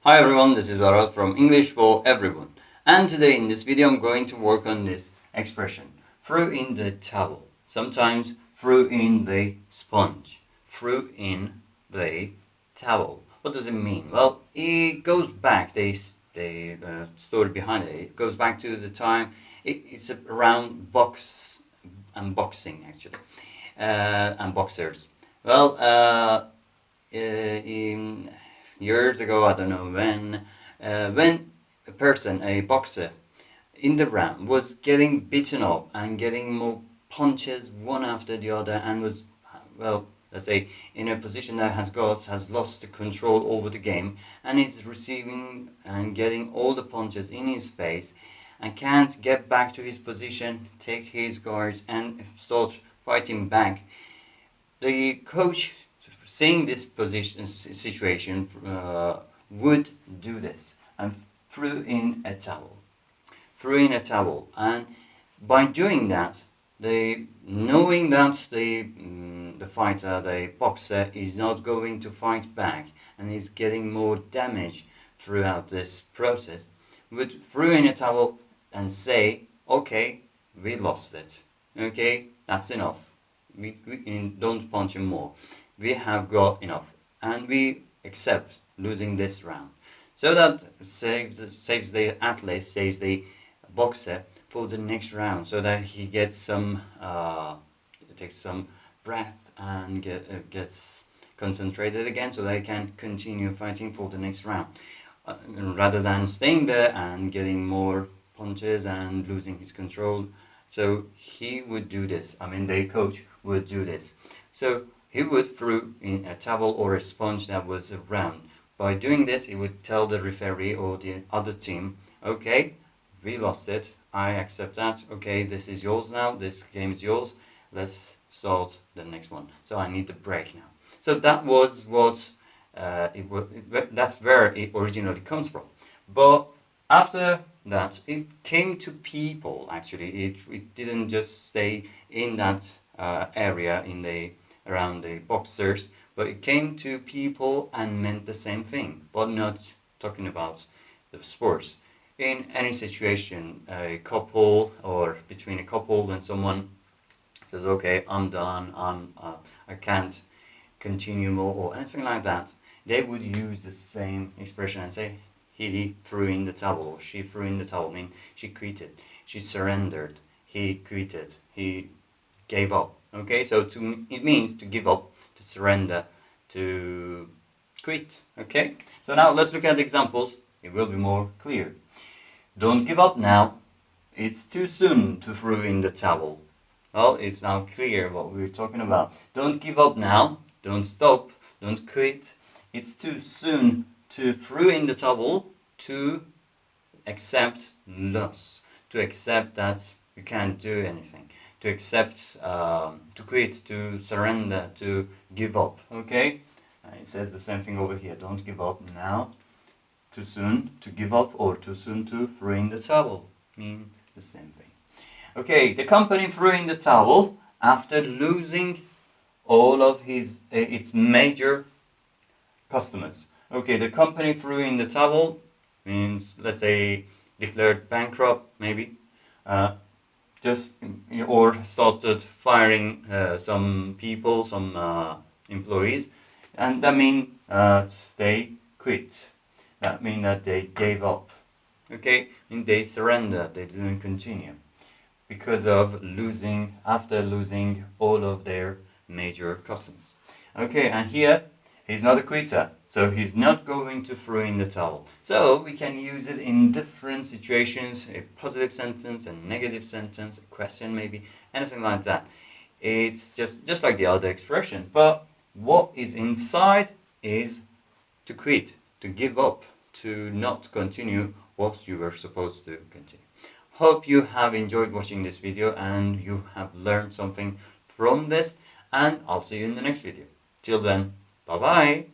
Hi everyone, this is Aras from English for Everyone, and today in this video I'm going to work on this expression, throw in the towel. Sometimes throw in the sponge, throw in the towel. What does it mean? Well, it goes back, the story behind it goes back to the time, it's around boxing actually, and boxers. Well, in years ago, I don't know when a person, a boxer, in the round was getting beaten up and getting more punches one after the other, and was, well, let's say, in a position that has lost the control over the game, and is receiving and getting all the punches in his face, and can't get back to his position, take his guard, and start fighting back. The coach, seeing this situation, would do this and threw in a towel. And by doing that, knowing that the fighter, the boxer, is not going to fight back and is getting more damage throughout this process, would throw in a towel and say, okay, we lost it. Okay, that's enough. We don't punch him more. We have got enough, and we accept losing this round. So that saves the athlete, saves the boxer for the next round, so that he gets some takes some breath and gets concentrated again, so that he can continue fighting for the next round, rather than staying there and getting more punches and losing his control. So he would do this. I mean, the coach would do this. So he would throw in a towel or a sponge that was around. By doing this, he would tell the referee or the other team, okay, we lost it, I accept that, okay, this is yours now, this game is yours, let's start the next one. So I need the break now. So that was what, that's where it originally comes from. But after that, it came to people, actually. It didn't just stay in that area around the boxers, but it came to people and meant the same thing, but not talking about the sports. In any situation, a couple or between a couple, when someone says, okay, I'm done, I can't continue more or anything like that, they would use the same expression and say, he threw in the towel, or she threw in the towel. I mean, she quitted, she surrendered, he quitted, he gave up. Okay, so it means to give up, to surrender, to quit. Okay, so now let's look at examples. It will be more clear. Don't give up now. It's too soon to throw in the towel. Well, it's now clear what we're talking about. Don't give up now. Don't stop. Don't quit. It's too soon to throw in the towel, to accept loss, to accept that you can't do anything, to accept, to quit, to surrender, to give up. Okay, it says the same thing over here. Don't give up now. Too soon to give up, or too soon to throw in the towel, mean the same thing. Okay, the company threw in the towel after losing all of its major customers. Okay, the company threw in the towel means, let's say, declared bankrupt, maybe, just or started firing some people, some employees, and that means they quit. That means that they gave up. Okay, and they surrendered. They didn't continue because of after losing all of their major customers. Okay, and here he's not a quitter, so he's not going to throw in the towel. So we can use it in different situations: a positive sentence, a negative sentence, a question, maybe anything like that. It's just like the other expression, but what is inside is to quit, to give up, to not continue what you were supposed to continue. Hope you have enjoyed watching this video and you have learned something from this, and I'll see you in the next video. Till then, bye bye.